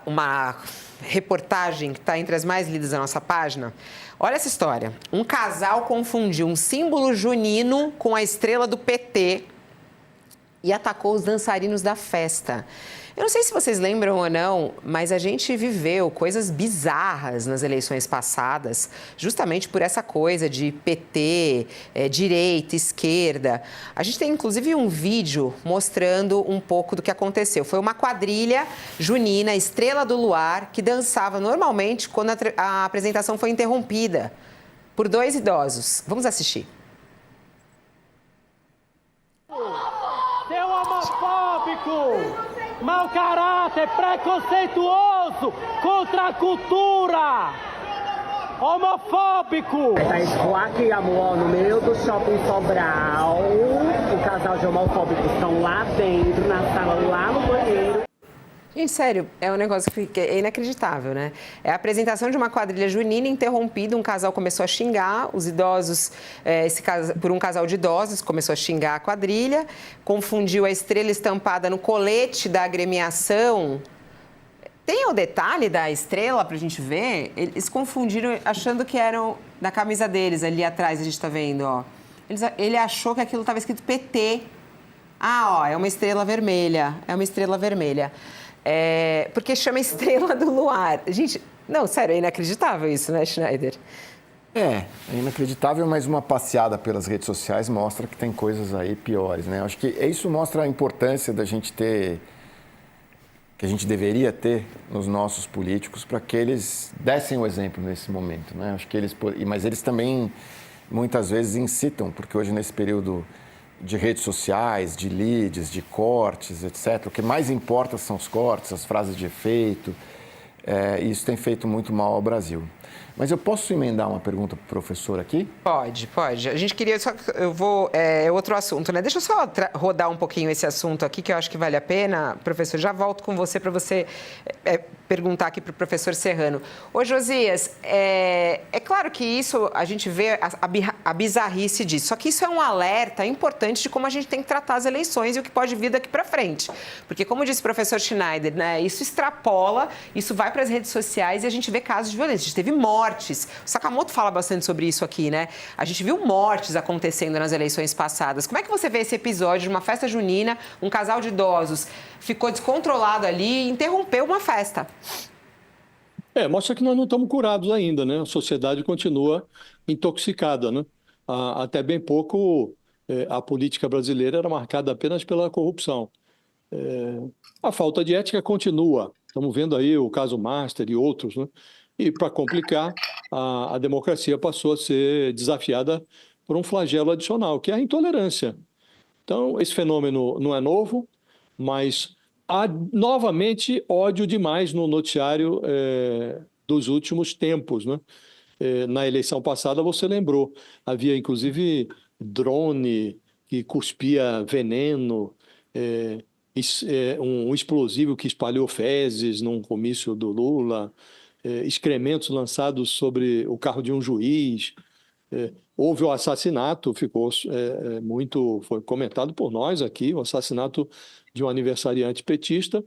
uma reportagem que está entre as mais lidas da nossa página. Olha essa história. Um casal confundiu um símbolo junino com a estrela do PT e atacou os dançarinos da festa. Eu não sei se vocês lembram ou não, mas a gente viveu coisas bizarras nas eleições passadas, justamente por essa coisa de PT, direita, esquerda. A gente tem, inclusive, um vídeo mostrando um pouco do que aconteceu. Foi uma quadrilha junina, Estrela do Luar, que dançava normalmente quando a apresentação foi interrompida por dois idosos. Vamos assistir. Seu homofóbico! Mau caráter, preconceituoso contra a cultura, homofóbico. Tá escoar aqui, amor, no meio do shopping Sobral. O casal de homofóbicos estão lá dentro, na sala, lá no banheiro. Gente, sério, é um negócio que é inacreditável, né? É a apresentação de uma quadrilha junina interrompida, um casal começou a xingar, os idosos, por um casal de idosos, começou a xingar a quadrilha, confundiu a estrela estampada no colete da agremiação. Tem o detalhe da estrela pra gente ver? Eles confundiram achando que eram da camisa deles, ali atrás a gente tá vendo, ó. Ele achou que aquilo estava escrito PT. Ah, ó, é uma estrela vermelha, porque chama Estrela do Luar. Gente, não, sério, é inacreditável isso, né, Schneider? É inacreditável, mas uma passeada pelas redes sociais mostra que tem coisas aí piores, né? Acho que isso mostra a importância da gente ter, que a gente deveria ter nos nossos políticos para que eles dessem o exemplo nesse momento, né? Acho que mas eles também muitas vezes incitam, porque hoje nesse período de redes sociais, de leads, de cortes, etc. O que mais importa são os cortes, as frases de efeito. E isso tem feito muito mal ao Brasil. Mas eu posso emendar uma pergunta para o professor aqui? Pode. A gente queria só... É outro assunto, né? Deixa eu só rodar um pouquinho esse assunto aqui, que eu acho que vale a pena. Professor, já volto com você para você perguntar aqui para o professor Serrano. Ô, Josias, é claro que isso, a gente vê a bizarrice disso, só que isso é um alerta importante de como a gente tem que tratar as eleições e o que pode vir daqui para frente. Porque, como disse o professor Schneider, né, isso extrapola, isso vai para as redes sociais e a gente vê casos de violência. A gente teve mortes. O Sakamoto fala bastante sobre isso aqui, né? A gente viu mortes acontecendo nas eleições passadas. Como é que você vê esse episódio de uma festa junina, um casal de idosos ficou descontrolado ali e interrompeu uma festa? Mostra que nós não estamos curados ainda, né? A sociedade continua intoxicada, né? Até bem pouco a política brasileira era marcada apenas pela corrupção. A falta de ética continua. Estamos vendo aí o caso Master e outros, né? E, para complicar, a democracia passou a ser desafiada por um flagelo adicional, que é a intolerância. Então, esse fenômeno não é novo, mas há novamente ódio demais no noticiário dos últimos tempos, né? Na eleição passada, você lembrou, havia inclusive drone que cuspia veneno, um explosivo que espalhou fezes num comício do Lula, excrementos lançados sobre o carro de um juiz. Houve o assassinato, foi comentado por nós aqui, o assassinato de um aniversariante petista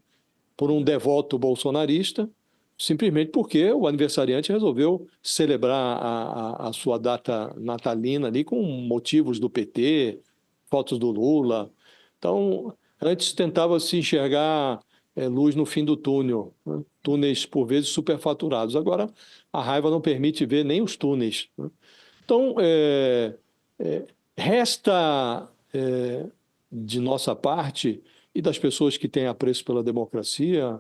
por um devoto bolsonarista, simplesmente porque o aniversariante resolveu celebrar a sua data natalina ali com motivos do PT, fotos do Lula. Então, antes tentava se enxergar luz no fim do túnel, né? Túneis, por vezes, superfaturados. Agora, a raiva não permite ver nem os túneis, né? Então, resta de nossa parte e das pessoas que têm apreço pela democracia,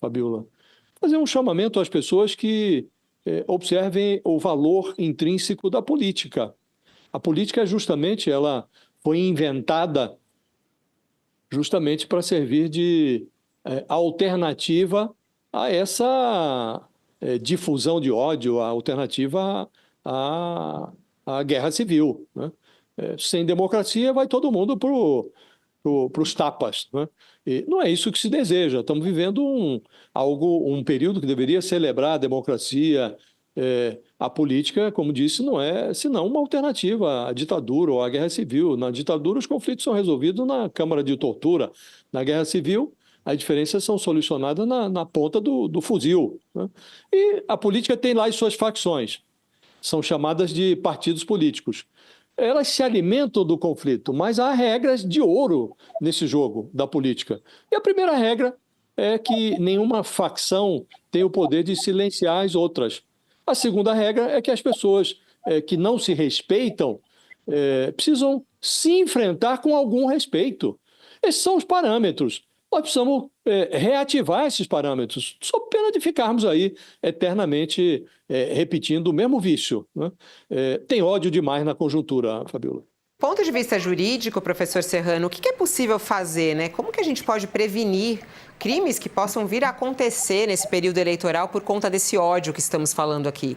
Fabiola, fazer um chamamento às pessoas que observem o valor intrínseco da política. A política, justamente, ela foi inventada justamente para servir de alternativa a essa difusão de ódio, a alternativa à guerra civil, né? Sem democracia vai todo mundo para os tapas, né? E não é isso que se deseja. Estamos vivendo um período que deveria celebrar a democracia. A política, como disse, não é senão uma alternativa à ditadura ou à guerra civil. Na ditadura, os conflitos são resolvidos na Câmara de Tortura. Na guerra civil, As diferenças são solucionadas na ponta do fuzil, né? E a política tem lá as suas facções, são chamadas de partidos políticos. Elas se alimentam do conflito, mas há regras de ouro nesse jogo da política. E a primeira regra é que nenhuma facção tem o poder de silenciar as outras. A segunda regra é que as pessoas que não se respeitam precisam se enfrentar com algum respeito. Esses são os parâmetros. Nós precisamos reativar esses parâmetros, sob pena de ficarmos aí eternamente repetindo o mesmo vício, né? Tem ódio demais na conjuntura, Fabiola. Ponto de vista jurídico, professor Serrano, o que é possível fazer, né? Como que a gente pode prevenir crimes que possam vir a acontecer nesse período eleitoral por conta desse ódio que estamos falando aqui?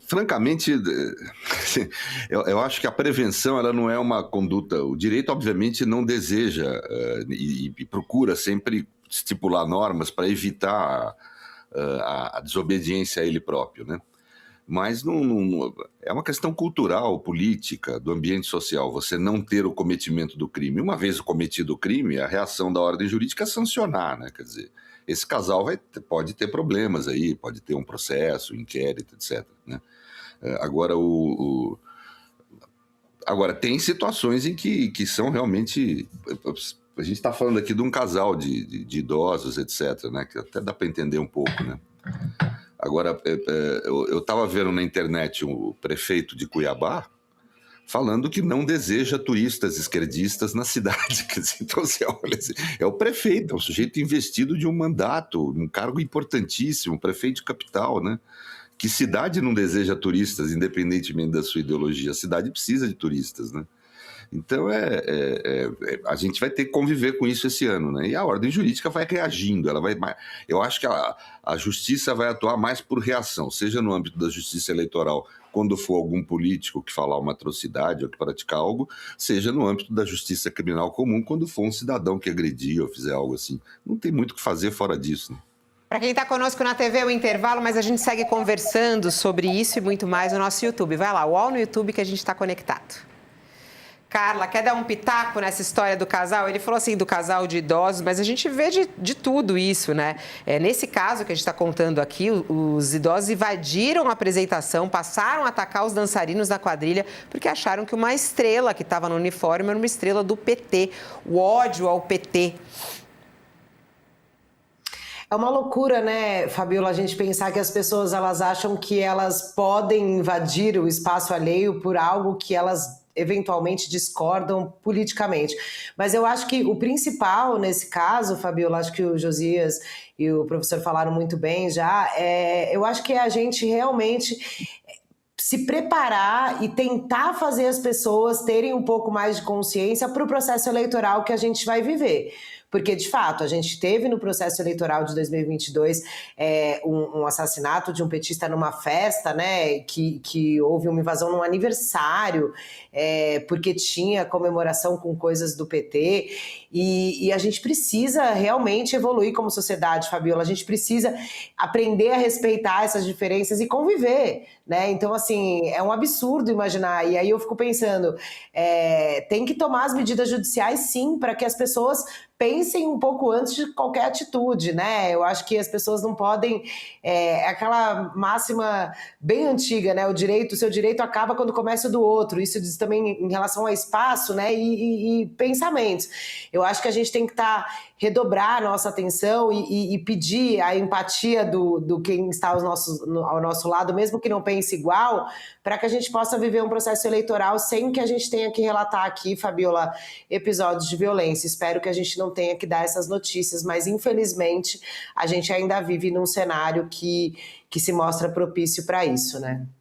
Francamente, eu acho que a prevenção ela não é uma conduta. O direito, obviamente, não deseja e procura sempre estipular normas para evitar a desobediência a ele próprio, né? Mas é uma questão cultural, política, do ambiente social, você não ter o cometimento do crime. Uma vez cometido o crime, a reação da ordem jurídica é sancionar, né? Quer dizer, esse casal pode ter problemas aí, pode ter um processo, um inquérito, etc., né? Agora, Agora, tem situações em que são realmente... A gente está falando aqui de um casal de idosos, etc., né? Que até dá para entender um pouco, né? Agora, eu estava vendo na internet o prefeito de Cuiabá falando que não deseja turistas esquerdistas na cidade. Então, você olha, é o prefeito, é um sujeito investido de um mandato, um cargo importantíssimo, prefeito de capital, né? Que cidade não deseja turistas, independentemente da sua ideologia? A cidade precisa de turistas, né? Então, a gente vai ter que conviver com isso esse ano, né? E a ordem jurídica vai reagindo. Eu acho que a justiça vai atuar mais por reação, seja no âmbito da justiça eleitoral, quando for algum político que falar uma atrocidade ou que praticar algo, seja no âmbito da justiça criminal comum, quando for um cidadão que agredir ou fizer algo assim. Não tem muito o que fazer fora disso, né? Para quem está conosco na TV, é o intervalo, mas a gente segue conversando sobre isso e muito mais no nosso YouTube. Vai lá, UOL no YouTube que a gente está conectado. Carla, quer dar um pitaco nessa história do casal? Ele falou assim do casal de idosos, mas a gente vê de tudo isso, né? Nesse caso que a gente está contando aqui, os idosos invadiram a apresentação, passaram a atacar os dançarinos da quadrilha porque acharam que uma estrela que estava no uniforme era uma estrela do PT. O ódio ao PT. É uma loucura, né, Fabiola, a gente pensar que as pessoas elas acham que elas podem invadir o espaço alheio por algo que elas eventualmente discordam politicamente. Mas eu acho que o principal nesse caso, Fabiola, acho que o Josias e o professor falaram muito bem já, eu acho que é a gente realmente se preparar e tentar fazer as pessoas terem um pouco mais de consciência para o processo eleitoral que a gente vai viver. Porque, de fato, a gente teve no processo eleitoral de 2022 um assassinato de um petista numa festa, né, que houve uma invasão num aniversário, porque tinha comemoração com coisas do PT, e a gente precisa realmente evoluir como sociedade, Fabiola, a gente precisa aprender a respeitar essas diferenças e conviver, né? Então, assim, é um absurdo imaginar, e aí eu fico pensando, tem que tomar as medidas judiciais, sim, para que as pessoas pensem um pouco antes de qualquer atitude, né? Eu acho que as pessoas não podem... aquela máxima bem antiga, né? O seu direito acaba quando começa o do outro. Isso diz também em relação ao espaço, né? E pensamentos. Eu acho que a gente tem que redobrar a nossa atenção e pedir a empatia do quem está ao nosso lado, mesmo que não pense igual, para que a gente possa viver um processo eleitoral sem que a gente tenha que relatar aqui, Fabiola, episódios de violência. Espero que a gente não tenha que dar essas notícias, mas infelizmente a gente ainda vive num cenário que se mostra propício para isso, né?